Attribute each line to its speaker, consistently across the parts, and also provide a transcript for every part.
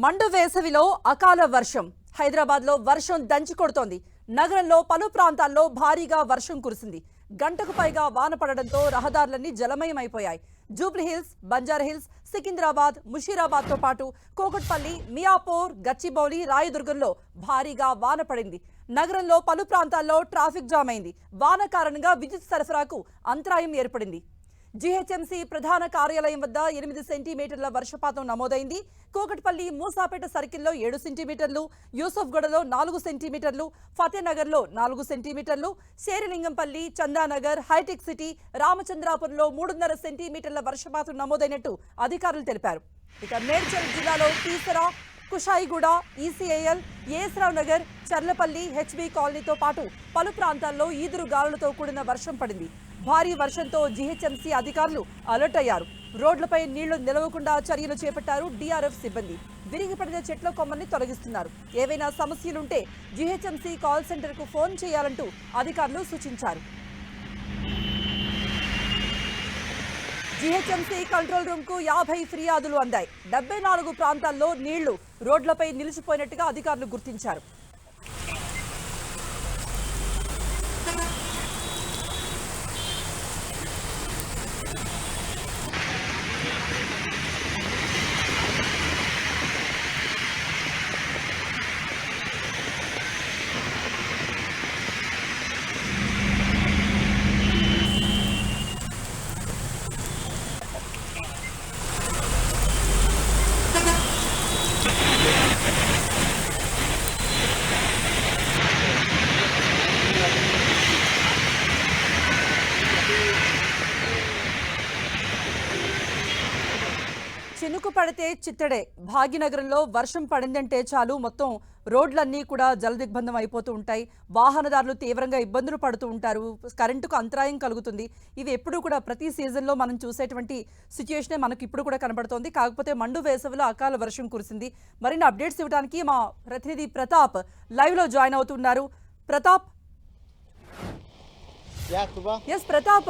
Speaker 1: మండు వేసవిలో అకాల వర్షం హైదరాబాద్లో వర్షం దంచి కొడుతోంది. నగరంలో పలు ప్రాంతాల్లో భారీగా వర్షం కురిసింది. గంటకు పైగా వాన పడడంతో రహదారులన్నీ జలమయమైపోయాయి. జూబ్లీహిల్స్, బంజారాహిల్స్, సికింద్రాబాద్, ముషీరాబాద్తో పాటు కూకట్పల్లి, మియాపూర్, గచ్చిబౌలి, రాయదుర్గంలో భారీగా వాన పడింది. నగరంలో పలు ప్రాంతాల్లో ట్రాఫిక్ జామ్ అయింది. వాన కారణంగా విద్యుత్ సరఫరాకు అంతరాయం ఏర్పడింది. జీహెచ్ఎంసీ ప్రధాన కార్యాలయం వద్ద 8 సెంటీమీటర్ల వర్షపాతం నమోదైంది. కూకట్పల్లి, మూసాపేట సర్కిల్లో 7 సెంటీమీటర్లు, యూసఫ్గూడలో 4 సెంటీమీటర్లు, ఫతేనగర్లో 4 సెంటీమీటర్లు, శేరిలింగంపల్లి, చందానగర్, హైటెక్ సిటీ, రామచంద్రాపురంలో 3.5 సెంటీమీటర్ల వర్షపాతం నమోదైనట్టు అధికారులు తెలిపారు. ఇక మేడ్చల్ జిల్లాలో తీసర, కుషాయిగూడ, ఈసీఐఎల్, ఏస్రావ్ నగర్, చర్లపల్లి, హెచ్బీ కాలనీతో పాటు పలు ప్రాంతాల్లో ఈదురు గాలులతో కూడిన వర్షం పడింది. భారీ వర్షంతో జీహెచ్ఎంసీ అధికారులు అలర్ట్ అయ్యారు. రోడ్లపై నీళ్లు నిలవకుండా చర్యలు చేపట్టారు డీఆర్ఎఫ్ సిబ్బంది. విరిగిపడిన చెట్ల కొమ్మల్ని తొలగిస్తున్నారు. ఏవైనా సమస్యలుంటే జీహెచ్ఎంసీ కాల్ సెంటర్కు ఫోన్ చేయాలంటూ అధికారులు సూచించారు. జీహెచ్ఎంసీ కంట్రోల్ రూమ్ కు 50 ఫిర్యాదులు అందాయి. 74 ప్రాంతాల్లో నీళ్లు రోడ్లపై నిలిచిపోయినట్టుగా అధికారులు గుర్తించారు. చినుకు పడితే చిత్తడే. భాగ్యనగరంలో వర్షం పడిందంటే చాలు మొత్తం రోడ్లన్నీ కూడా జలదిగ్బంధం అయిపోతూ ఉంటాయి. వాహనదారులు తీవ్రంగా ఇబ్బందులు పడుతూ ఉంటారు. కరెంటుకు అంతరాయం కలుగుతుంది. ఇవి ఎప్పుడూ కూడా ప్రతి సీజన్లో మనం చూసేటువంటి సిచ్యుయేషనే మనకు ఇప్పుడు కూడా కనబడుతోంది. కాకపోతే మండు వేసవిలో అకాల వర్షం కురిసింది. మరిన్ని అప్డేట్స్ ఇవ్వడానికి మా ప్రతినిధి ప్రతాప్ లైవ్లో జాయిన్ అవుతున్నారు. ప్రతాప్, ప్రతాప్,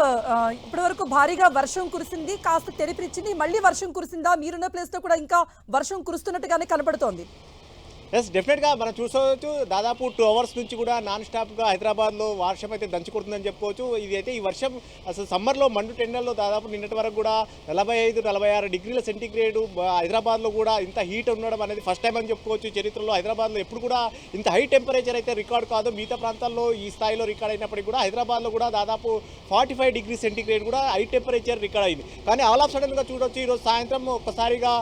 Speaker 1: ఇప్పటి వరకు భారీగా వర్షం కురిసింది, కాస్త తెరిపిచ్చింది, మళ్ళీ వర్షం కురిసిందా? మీరున్న ప్లేస్ లో కూడా ఇంకా వర్షం కురుస్తున్నట్టుగానే కనపడుతోంది.
Speaker 2: డెఫినెట్గా మనం చూసుకోవచ్చు. దాదాపు 2 అవర్స్ నుంచి కూడా నాన్ స్టాప్గా హైదరాబాద్లో వర్షం అయితే దంచి కొడుతుందని చెప్పుకోవచ్చు. ఇది అయితే ఈ వర్షం అసలు సమ్మర్లో మండు టెండర్లో దాదాపు నిన్నటి వరకు కూడా 45-46 డిగ్రీల సెంటీగ్రేడ్ హైదరాబాద్లో కూడా ఇంత హీట్ ఉండడం అనేది ఫస్ట్ టైం అని చెప్పుకోవచ్చు. చరిత్రలో హైదరాబాద్లో ఎప్పుడు కూడా ఇంత హై టెంపరేచర్ అయితే రికార్డ్ కాదు. మిగతా ప్రాంతాల్లో ఈ స్థాయిలో రికార్డ్ అయినప్పటికీ కూడా హైదరాబాద్లో కూడా దాదాపు 45 డిగ్రీ సెంటీగ్రేడ్ కూడా హై టెంపరేచర్ రికార్డ్ అయింది. కానీ ఆల్ ఆఫ్ సడన్గా చూడొచ్చు ఈరోజు సాయంత్రం ఒక్కసారిగా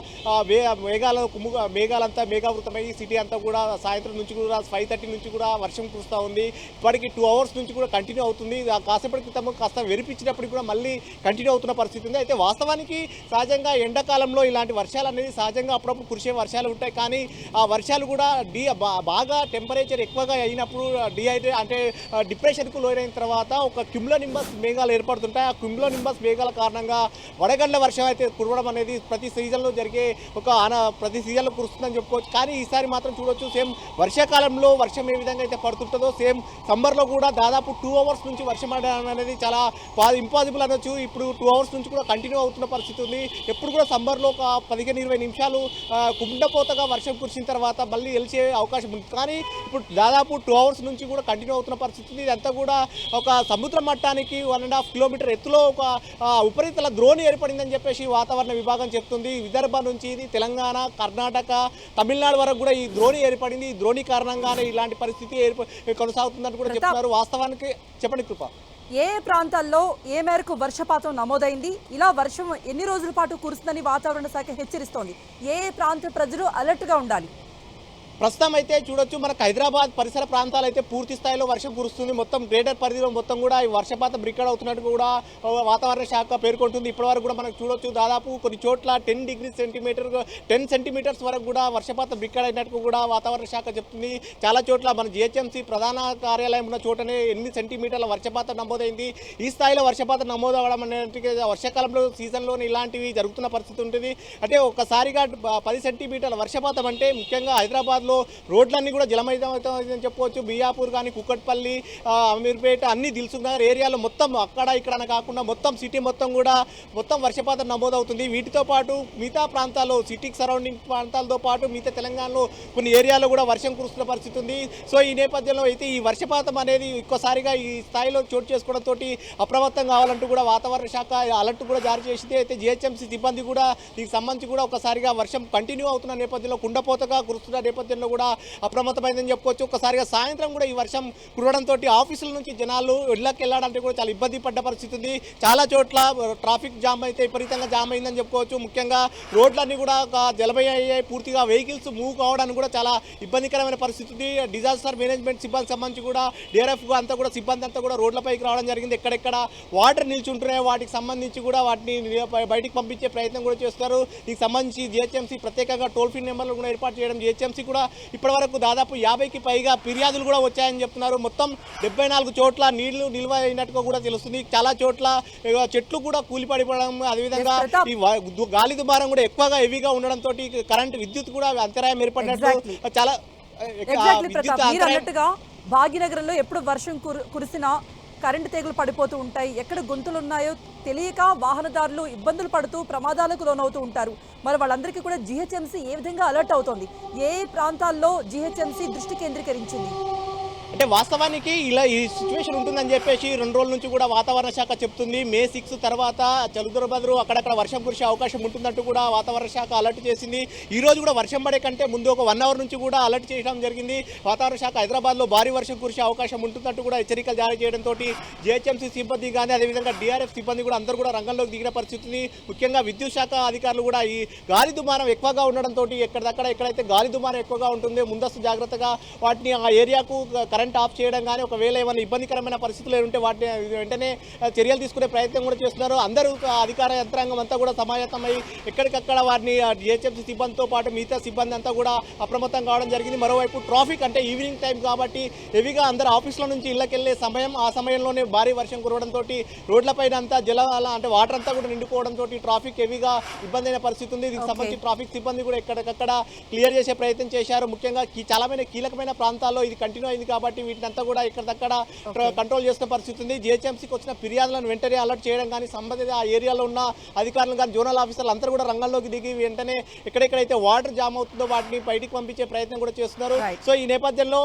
Speaker 2: మేఘాలంతా మేఘావృతమై సిటీ అంతా కూడా సాయంత్రం నుంచి కూడా 5:30 నుంచి కూడా వర్షం కురుస్తూ ఉంది. ఇప్పటికి 2 అవర్స్ నుంచి కూడా కంటిన్యూ అవుతుంది. కాసేపటి క్రితం కాస్త వెరిపించినప్పుడు కూడా మళ్ళీ కంటిన్యూ అవుతున్న పరిస్థితి ఉంది. అయితే వాస్తవానికి సహజంగా ఎండాకాలంలో ఇలాంటి వర్షాలు అనేది సహజంగా అప్పుడప్పుడు కురిసే వర్షాలు ఉంటాయి. కానీ ఆ వర్షాలు కూడా బాగా టెంపరేచర్ ఎక్కువగా అయినప్పుడు డిప్రెషన్కు లోనైన తర్వాత ఒక క్యుములోనింబస్ మేఘాలు ఏర్పడుతుంటాయి. ఆ క్యుములోనింబస్ మేఘాల కారణంగా వడగండ్ల వర్షం అయితే కురవడం అనేది ప్రతి సీజన్లో జరిగే ప్రతి సీజన్లో కురుస్తుందని చెప్పుకోవచ్చు. కానీ ఈసారి మాత్రం చూడొచ్చు సేమ్ వర్షాకాలంలో వర్షం ఏ విధంగా అయితే పడుతుంటుందో సేమ్ సమ్మర్లో కూడా దాదాపు 2 అవర్స్ నుంచి వర్షం పడడం అనేది చాలా ఇంపాసిబుల్ అనొచ్చు. ఇప్పుడు 2 అవర్స్ నుంచి కూడా కంటిన్యూ అవుతున్న పరిస్థితి ఉంది. ఎప్పుడు కూడా సమ్మర్లో ఒక 15-20 నిమిషాలు కుండపోతగా వర్షం కురిసిన తర్వాత మళ్ళీ వెలిచే అవకాశం ఉంది. కానీ ఇప్పుడు దాదాపు 2 అవర్స్ నుంచి కూడా కంటిన్యూ అవుతున్న పరిస్థితి ఉంది. ఇదంతా కూడా ఒక సముద్ర మట్టానికి 1.5 కిలోమీటర్ ఎత్తులో ఒక ఉపరితల ద్రోణి ఏర్పడిందని చెప్పేసి వాతావరణ విభాగం చెప్తుంది. విదర్భ నుంచి ఇది తెలంగాణ, కర్ణాటక, తమిళనాడు వరకు కూడా ఈ ద్రోణి ఏర్పడింది. ఈ ద్రోణి కారణంగానే ఇలాంటి పరిస్థితి కొనసాగుతుందని కూడా చెప్తున్నారు. వాస్తవానికి చెప్పండి కృప,
Speaker 1: ఏ ప్రాంతాల్లో ఏ మేరకు వర్షపాతం నమోదైంది? ఇలా వర్షం ఎన్ని రోజుల పాటు కురుస్తుందని వాతావరణ శాఖ హెచ్చరిస్తోంది. ఏ ప్రాంత ప్రజలు అలర్ట్ గా ఉండాలి?
Speaker 2: ప్రస్తుతం అయితే చూడొచ్చు మనకు హైదరాబాద్ పరిసర ప్రాంతాలు అయితే పూర్తి స్థాయిలో వర్షం కురుస్తుంది. మొత్తం గ్రేటర్ పరిధిలో మొత్తం కూడా ఈ వర్షపాతం రికార్డ్ అవుతున్నట్టు కూడా వాతావరణ శాఖ పేర్కొంటుంది. ఇప్పటివరకు కూడా మనకు చూడొచ్చు దాదాపు కొన్ని చోట్ల 10 సెంటీమీటర్స్ వరకు కూడా వర్షపాతం రికార్డ్ అయినట్టు కూడా వాతావరణ శాఖ చెప్తుంది. చాలా చోట్ల మన జిహెచ్ఎంసీ ప్రధాన కార్యాలయం ఉన్న చోటనే 8 సెంటీమీటర్ల వర్షపాతం నమోదైంది. ఈ స్థాయిలో వర్షపాతం నమోదు అవ్వడం అనేది వర్షాకాలంలో సీజన్లోనే ఇలాంటివి జరుగుతున్న పరిస్థితి ఉంటుంది. అంటే ఒక్కసారిగా 10 సెంటీమీటర్ల వర్షపాతం అంటే ముఖ్యంగా హైదరాబాద్ హైదరాబాద్లో రోడ్లన్నీ కూడా జలమయమవుతాయని చెప్పవచ్చు. బియాపూర్ కానీ, కుక్కట్పల్లి, అమీర్పేట అన్ని దిల్సుఖ్ నగర్ ఏరియాలో మొత్తం అక్కడ ఇక్కడ కాకుండా మొత్తం సిటీ మొత్తం కూడా మొత్తం వర్షపాతం నమోదవుతుంది. వీటితో పాటు మిగతా ప్రాంతాల్లో సిటీకి సరౌండింగ్ ప్రాంతాలతో పాటు మిగతా తెలంగాణలో కొన్ని ఏరియాలో కూడా వర్షం కురుస్తున్న పరిస్థితి ఉంది. సో ఈ నేపథ్యంలో అయితే ఈ వర్షపాతం అనేది ఒక్కసారిగా ఈ స్థాయిలో చోటు చేసుకోవడంతో అప్రమత్తం కావాలంటూ కూడా వాతావరణ శాఖ అలర్ట్ కూడా జారీ చేసింది. అయితే జిహెచ్ఎంసీ సిబ్బంది కూడా దీనికి సంబంధించి కూడా ఒకసారిగా వర్షం కంటిన్యూ అవుతున్న నేపథ్యంలో కుండపోతగా కురుస్తున్న నేపథ్యంలో కూడా అప్రమత్తమైందని చెప్పుకోవచ్చు. ఒక్కసారిగా సాయంత్రం కూడా ఈ వర్షం కురవడంతో ఆఫీసుల నుంచి జనాలు ఇళ్లకు వెళ్ళాలంటే కూడా చాలా ఇబ్బంది పడ్డ పరిస్థితి ఉంది. చాలా చోట్ల ట్రాఫిక్ జామ్ అయితే విపరీతంగా జామ్ అయిందని చెప్పుకోవచ్చు. ముఖ్యంగా రోడ్లన్నీ కూడా జలమయ అయ్యాయి. పూర్తిగా వెహికల్స్ మూవ్ కావడానికి కూడా చాలా ఇబ్బందికరమైన పరిస్థితి ఉంది. డిజాస్టర్ మేనేజ్మెంట్ సిబ్బంది సంబంధించి కూడా డిఆర్ఎఫ్ అంతా కూడా సిబ్బంది అంతా కూడా రోడ్లపైకి రావడం జరిగింది. ఎక్కడెక్కడ వాటర్ నిల్చుంటున్నాయో వాటికి సంబంధించి కూడా వాటిని బయటికి పంపించే ప్రయత్నం కూడా చేస్తారు. దీనికి సంబంధించి జిహెచ్ఎంసీ ప్రత్యేకంగా టోల్ ఫ్రీ నెంబర్లు కూడా ఏర్పాటు చేయడం. జిహెచ్ఎంసీ కూడా ఇప్పటివరకు దాదాపు 50కి పైగా ఫిర్యాదులు కూడా వచ్చాయని చెప్తున్నారు. మొత్తం 74 చోట్ల నీళ్లు నిల్వ అయినట్టుగా కూడా తెలుస్తుంది. చాలా చోట్ల చెట్లు కూడా కూలిపడిపోవడం, అదేవిధంగా ఈ గాలి దుమారం కూడా ఎక్కువగా హెవీగా ఉండడంతో కరెంట్ విద్యుత్ కూడా అంతరాయం ఏర్పడినట్టు చాలా
Speaker 1: అన్నట్టుగా భాగ్యనగరంలో ఎప్పుడు వర్షం కురిసినా కరెంటు తీగలు పడిపోతూ ఉంటాయి. ఎక్కడ గొంతులు ఉన్నాయో తెలియక వాహనదారులు ఇబ్బందులు పడుతూ ప్రమాదాలకు లోనవుతూ ఉంటారు. మరి వాళ్ళందరికీ కూడా జిహెచ్ఎంసీ ఏ విధంగా అలర్ట్ అవుతోంది? ఏ ప్రాంతాల్లో జిహెచ్ఎంసీ దృష్టి కేంద్రీకరించింది?
Speaker 2: అంటే వాస్తవానికి ఇలా ఈ సిచ్యువేషన్ ఉంటుందని చెప్పేసి 2 రోజుల నుంచి కూడా వాతావరణ శాఖ చెప్తుంది. మే 6 తర్వాత చలుదురబదురు అక్కడక్కడ వర్షం కురిసే అవకాశం ఉంటుందంటూ కూడా వాతావరణ శాఖ అలర్ట్ చేసింది. ఈ రోజు కూడా వర్షం పడే కంటే ముందు ఒక 1 అవర్ నుంచి కూడా అలర్ట్ చేయడం జరిగింది. వాతావరణ శాఖ హైదరాబాద్లో భారీ వర్షం కురిసే అవకాశం ఉంటుందంటూ కూడా హెచ్చరికలు జారీ చేయడంతో జిహెచ్ఎంసీ సిబ్బంది కానీ, అదేవిధంగా డిఆర్ఎఫ్ సిబ్బంది కూడా అందరూ కూడా రంగంలోకి దిగిన పరిస్థితి. ముఖ్యంగా విద్యుత్ శాఖ అధికారులు కూడా ఈ గాలి దుమారం ఎక్కువగా ఉండడంతో ఎక్కడైతే గాలి దుమారం ఎక్కువగా ఉంటుందో ముందస్తు జాగ్రత్తగా వాటిని ఆ ఏరియాకు కరెంట్ ఆఫ్ చేయడం కానీ, ఒకవేళ ఏమైనా ఇబ్బందికరమైన పరిస్థితులు ఉంటే వాటిని వెంటనే చర్యలు తీసుకునే ప్రయత్నం కూడా చేస్తున్నారు. అందరూ అధికార యంత్రాంగం అంతా కూడా సమాయత్తమై ఎక్కడికక్కడ వారిని జిహెచ్ఎంసీ సిబ్బందితో పాటు మిగతా సిబ్బంది అంతా కూడా అప్రమత్తం కావడం జరిగింది. మరోవైపు ట్రాఫిక్ అంటే ఈవినింగ్ టైం కాబట్టి హెవీగా అందరూ ఆఫీసుల నుంచి ఇళ్ళకెళ్లే సమయం, ఆ సమయంలోనే భారీ వర్షం కురవడంతో రోడ్లపైన అంతా అంటే వాటర్ అంతా కూడా నిండుకోవడంతో ట్రాఫిక్ హెవీగా ఇబ్బంది అయిన పరిస్థితి ఉంది. దీనికి సంబంధించి ట్రాఫిక్ సిబ్బంది కూడా ఎక్కడికక్కడ క్లియర్ చేసే ప్రయత్నం చేశారు. ముఖ్యంగా చాలా కీలకమైన ప్రాంతాల్లో ఇది కంటిన్యూ అయింది కాబట్టి వీటినంతా కూడా ఇక్కడక్కడ కంట్రోల్ చేస్తున్న పరిస్థితి ఉంది. జిహెచ్ఎంసీకి వచ్చిన ఫిర్యాదులను వెంటనే అలర్ట్ చేయడం కానీ, సంబంధిత ఆ ఏరియాలో ఉన్న అధికారులు కానీ, జోనల్ ఆఫీసర్లు అందరూ కూడా రంగంలోకి దిగి వెంటనే ఎక్కడెక్కడైతే వాటర్ జామ్ అవుతుందో వాటిని బయటికి పంపించే ప్రయత్నం కూడా చేస్తున్నారు. సో ఈ నేపథ్యంలో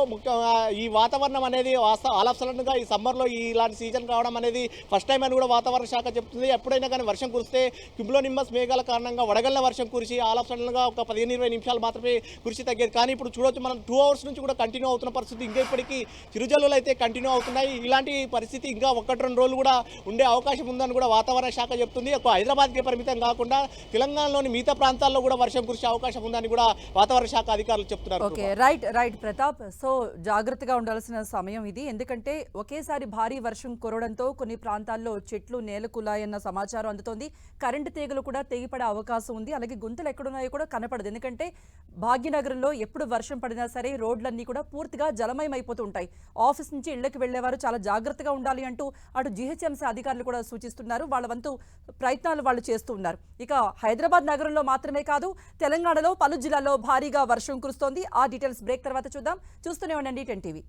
Speaker 2: ఈ వాతావరణం అనేది ఆల్ ఆఫ్ సడన్ గా ఈ సమ్మర్లో ఇలాంటి సీజన్ రావడం అనేది ఫస్ట్ టైం అని కూడా వాతావరణ శాఖ చెప్తుంది. ఎప్పుడైనా కానీ వర్షం కురిస్తే క్యుములోనింబస్ మేఘాల కారణంగా వడగళ్ల వర్షం కురిసి ఆల్ ఆఫ్ సడన్ గా ఒక 15-20 నిమిషాలు మాత్రమే కురిసి తగ్గేది. కానీ ఇప్పుడు చూడొచ్చు మనం 2 అవర్స్ నుంచి కూడా కంటిన్యూ అవుతున్న పరిస్థితి. ఇంకా ఇప్పటికీ చిరుజల్లులు అయితే కంటిన్యూ అవుతున్నాయి. ఇలాంటి పరిస్థితి ఇంకా 1-2 రోజులు కూడా ఉండే అవకాశం ఉందని కూడా వాతావరణ శాఖ చెప్తుంది. హైదరాబాద్కే పరిమితం కాకుండా తెలంగాణలోని మిగతా ప్రాంతాల్లో కూడా వర్షం కురిసే అవకాశం ఉందని కూడా వాతావరణ శాఖ అధికారులు చెప్తున్నారు.
Speaker 1: Okay, right Pratap. సో జాగ్రత్తగా ఉండాల్సిన సమయం ఇది. ఎందుకంటే ఒకేసారి భారీ వర్షం కురవడంతో కొన్ని ప్రాంతాల్లో చెట్లు నేలకూలాయన్న సమాచారం అందుతోంది. కరెంటు తీగలు కూడా తెగిపడే అవకాశం ఉంది. అలాగే గుంతలు ఎక్కడున్నాయో కూడా కనపడదు. ఎందుకంటే భాగ్యనగరంలో ఎప్పుడు వర్షం పడినా సరే రోడ్లన్నీ కూడా పూర్తిగా జలమయమైపోతూ ఉంటాయి. ఆఫీస్ నుంచి ఇళ్లకు వెళ్లేవారు చాలా జాగ్రత్తగా ఉండాలి అంటూ అటు జిహెచ్ఎంసీ అధికారులు కూడా సూచిస్తున్నారు. వాళ్ళ వంతు ప్రయత్నాలు వాళ్ళు చేస్తూ ఉన్నారు. ఇక హైదరాబాద్ నగరంలో మాత్రమే కాదు, తెలంగాణలో పలు జిల్లాల్లో భారీగా వర్షం కురుస్తోంది. ఆ డీటెయిల్స్ బ్రేక్ తర్వాత చూద్దాం. చూస్తూనే ఉండండి 10 టీవీ.